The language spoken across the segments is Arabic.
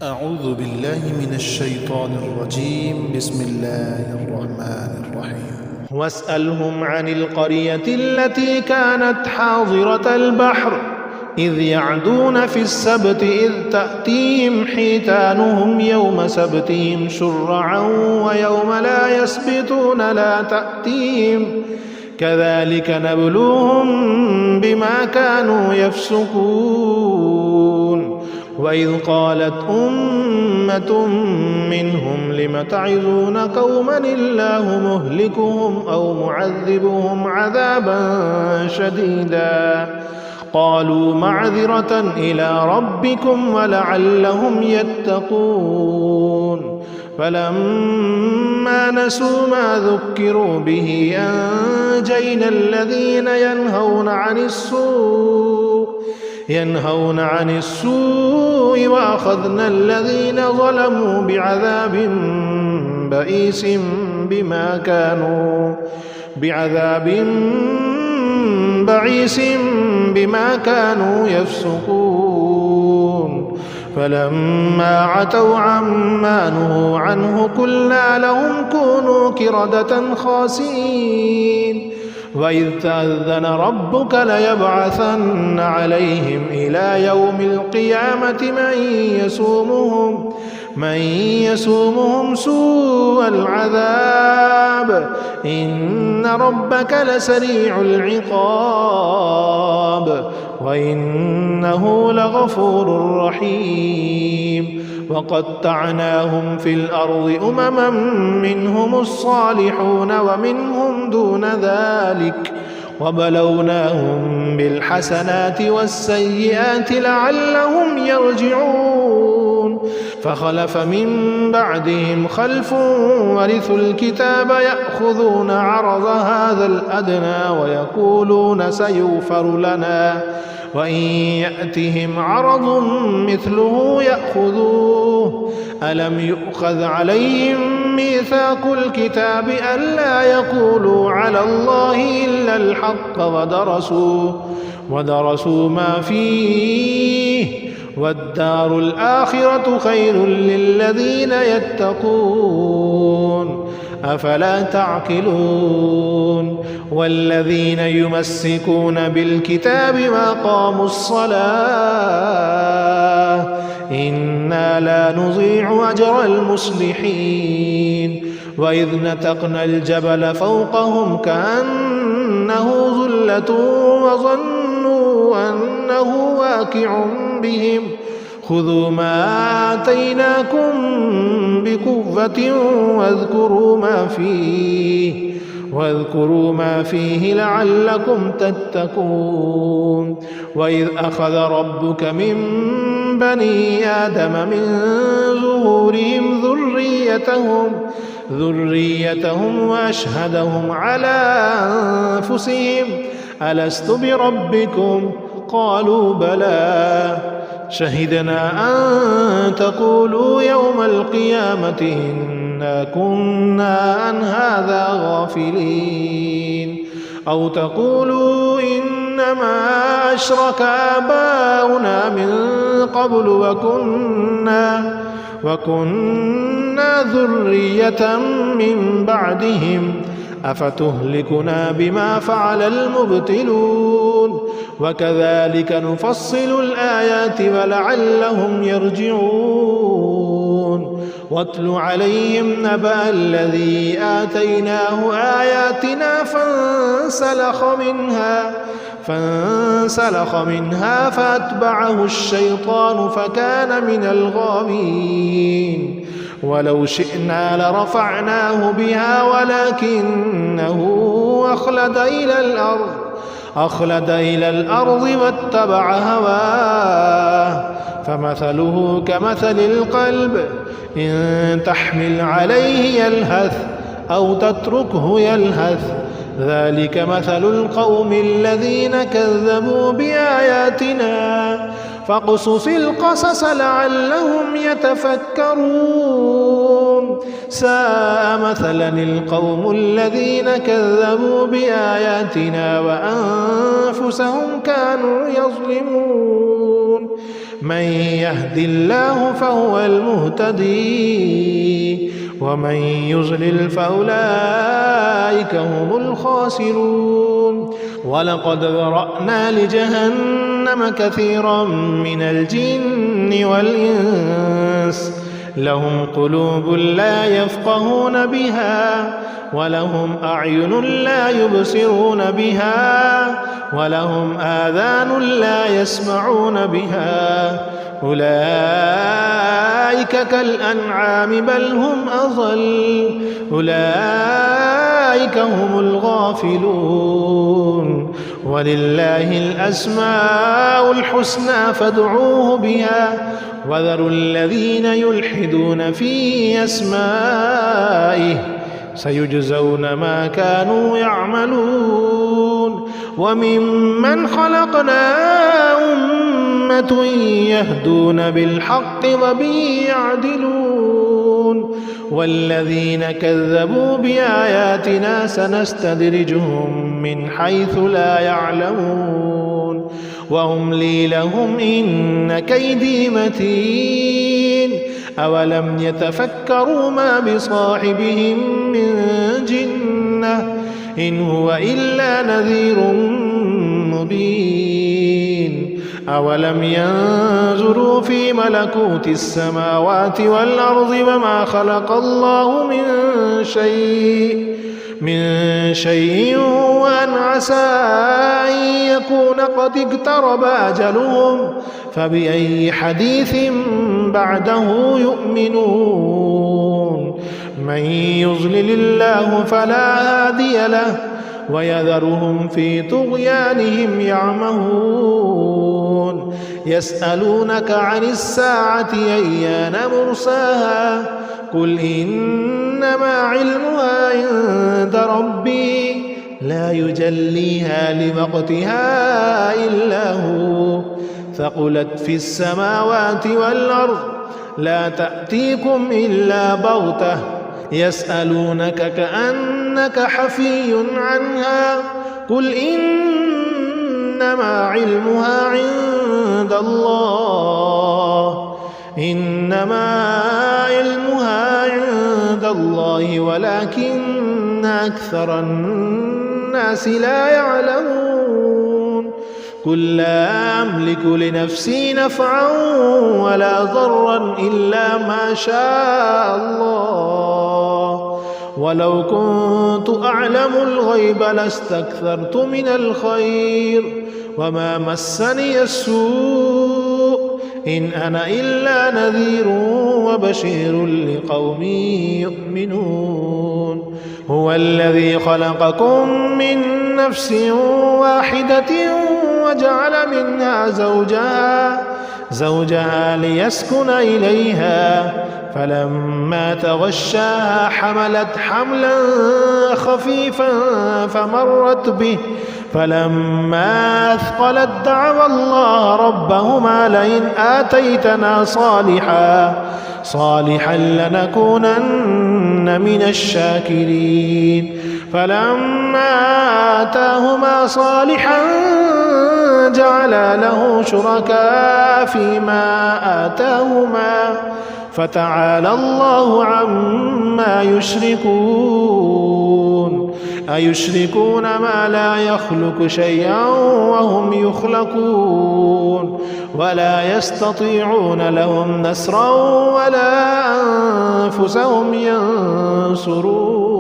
أعوذ بالله من الشيطان الرجيم. بسم الله الرحمن الرحيم. واسألهم عن القرية التي كانت حاضرة البحر إذ يعدون في السبت إذ تأتيهم حيتانهم يوم سبتهم شرعا ويوم لا يسبتون لا تأتيهم كذلك نبلوهم بما كانوا يفسقون. وإذ قالت أمة منهم لم تعظون قوما الله مهلكهم أو معذبهم عذابا شديدا قالوا معذرة إلى ربكم ولعلهم يتقون. فلما نسوا ما ذكروا به أنجينا الذين ينهون عن السوء وأخذنا الذين ظلموا بعذاب بئيس بما كانوا يفسقون. فلما عتوا عما نهوا عنه قلنا لهم كونوا قردة خاسئين. وإذ تأذن ربك ليبعثن عليهم إلى يوم القيامة من يسومهم سوء العذاب إن ربك لسريع العقاب وإنه لغفور رحيم. وقطعناهم في الأرض أمما منهم الصالحون ومنهم دون ذلك وبلوناهم بالحسنات والسيئات لعلهم يرجعون. فخلف من بعدهم خلف ورثوا الكتاب يأخذون عرض هذا الأدنى ويقولون سيغفر لنا وإن يأتهم عرض مثله يأخذوه. ألم يؤخذ عليهم ميثاق الكتاب ألا يقولوا على الله إلا الحق ودرسوا ما فيه والدار الآخرة خير للذين يتقون أفلا تعقلون. والذين يمسكون بالكتاب وأقاموا الصلاة إنا لا نضيع أجر المصلحين. وإذ نتقنا الجبل فوقهم كأنه ظلة وظنوا أنه واقع بهم خذوا ما آتيناكم بقوة واذكروا ما فيه لعلكم تتقون. وإذ أخذ ربك من بني آدم من ظهورهم ذريتهم وأشهدهم على أنفسهم ألست بربكم قالوا بلى شهدنا أن تقولوا يوم القيامة إنا كنا عن هذا غافلين أو تقولوا إنما أشرك آباؤنا من قبل وكنا ذرية من بعدهم أفتهلكنا بما فعل المبتلون. وكذلك نفصل الآيات ولعلهم يرجعون. واتل عليهم نبأ الذي آتيناه آياتنا فانسلخ منها فأتبعه الشيطان فكان من الغاوين. ولو شئنا لرفعناه بها ولكنه أخلد إلى الأرض واتبع هواه فمثله كمثل القلب إن تحمل عليه يلهث أو تتركه يلهث ذلك مثل القوم الذين كذبوا بآياتنا فاقصص القصص لعلهم يتفكرون. ساء مثلا القوم الذين كذبوا بآياتنا وأنفسهم كانوا يظلمون. من يهد الله فهو المهتدي ومن يضلل فأولئك هم الخاسرون ولقد ذرأنا لجهنم كثيرا من الجن والإنس لهم قلوب لا يفقهون بها ولهم أعين لا يبصرون بها ولهم آذان لا يسمعون بها أولئك كالأنعام بل هم أضل أولئك هم الغافلون ولله الأسماء الحسنى فادعوه بها وذروا الذين يلحدون في أسمائه سيجزون ما كانوا يعملون وممن خلقنا أمة يهدون بالحق وبه يعدلون والذين كذبوا بآياتنا سنستدرجهم من حيث لا يعلمون وأملي لهم إن كيدي متين أولم يتفكروا ما بصاحبهم من جنة إن هو إلا نذير مبين أولم ينظروا في ملكوت السماوات والأرض وما خلق الله من شيء وأن عسى أن يكون قد اقترب أجلهم فبأي حديث بعده يؤمنون من يضلل الله فلا هادي له ويذرهم في طغيانهم يعمهون يسألونك عن الساعة أيان مرساها قل إنما علمها عند ربي لا يجليها لوقتها إلا هو ثقلت في السماوات والأرض لا تأتيكم إلا بغتة يسألونك كأنك حفي عنها قل إنما علمها عند الله ولكن أكثر الناس لا يعلمون قل لا أملك لنفسي نفعا ولا ضرا إلا ما شاء الله ولو كنت أعلم الغيب لاستكثرت من الخير وما مسني السوء إن أنا إلا نذير وبشير لقوم يؤمنون هو الذي خلقكم من نفس واحدة وجعل منها زوجها ليسكن إليها فلما تغشاها حملت حملا خفيفا فمرت به فلما أثقلت دعوا الله ربهما لئن آتيتنا صالحا لنكونن من الشاكرين فلما آتاهما صالحا جعل له شركاء فيما آتاهما فتعالى الله عما يشركون أيشركون ما لا يخلق شيئا وهم يخلقون ولا يستطيعون لهم نصرا ولا أنفسهم ينصرون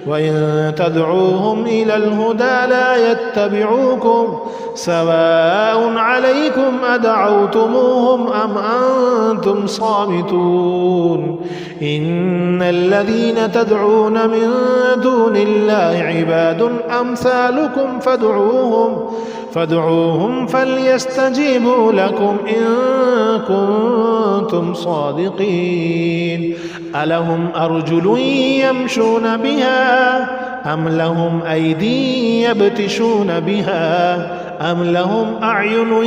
وإن تدعوهم إلى الهدى لا يتبعوكم سواء عليكم أدعوتموهم أم أنتم صامتون إن الذين تدعون من دون الله عباد أمثالكم فادعوهم فليستجيبوا لكم إن كنتم صادقين ألهم أرجل يمشون بها أم لهم أيدي يبتشون بها أم لهم أعين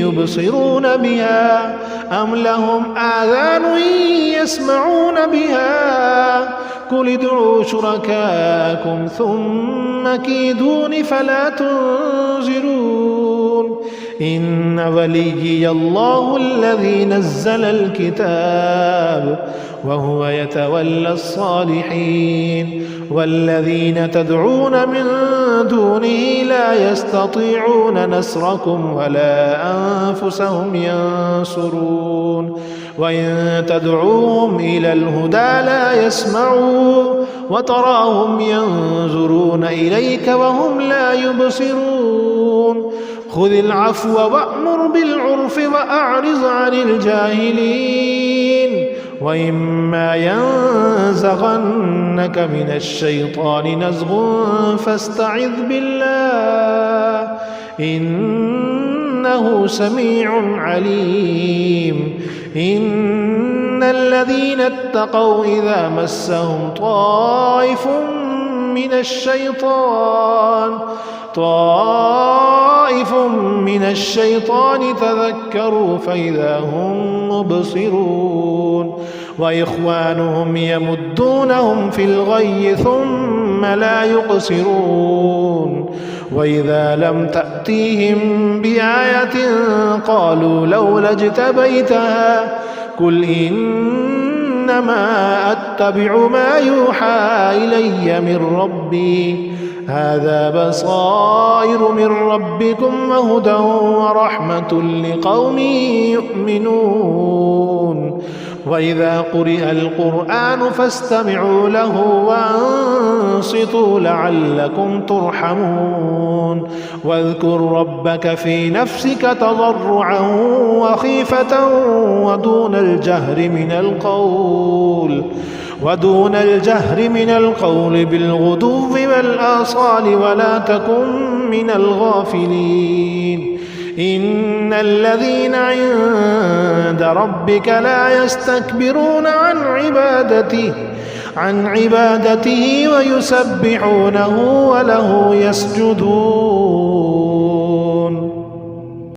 يبصرون بها أم لهم آذان يسمعون بها قل ادعوا شركاءكم ثم كيدون فلا تنظرون إن وليي الله الذي نزل الكتاب وهو يتولى الصالحين والذين تدعون من دونه لا يستطيعون نصركم ولا أنفسهم ينصرون وإن تدعوهم إلى الهدى لا يسمعون وتراهم ينظرون إليك وهم لا يبصرون خذ العفو وأمر بالعرف وأعرض عن الجاهلين وإما ينزغنك من الشيطان نزغ فاستعذ بالله إنه سميع عليم إن الذين اتقوا إذا مسهم طائف من الشيطان تذكروا فإذا هم مبصرون وإخوانهم يمدونهم في الغي ثم لا يقصرون وإذا لم تأتيهم بآية قالوا لولا اجتبيتها قل إنما أتبع ما يوحى إلي من ربي هذا بصائر من ربكم وهدى ورحمة لقوم يؤمنون وإذا قرئ القرآن فاستمعوا له وأنصتوا لعلكم ترحمون واذكر ربك في نفسك تضرعا وخيفة ودون الجهر من القول بالغدو والآصال ولا تكن من الغافلين إن الذين عند ربك لا يستكبرون عن عبادته ويسبحونه وله يسجدون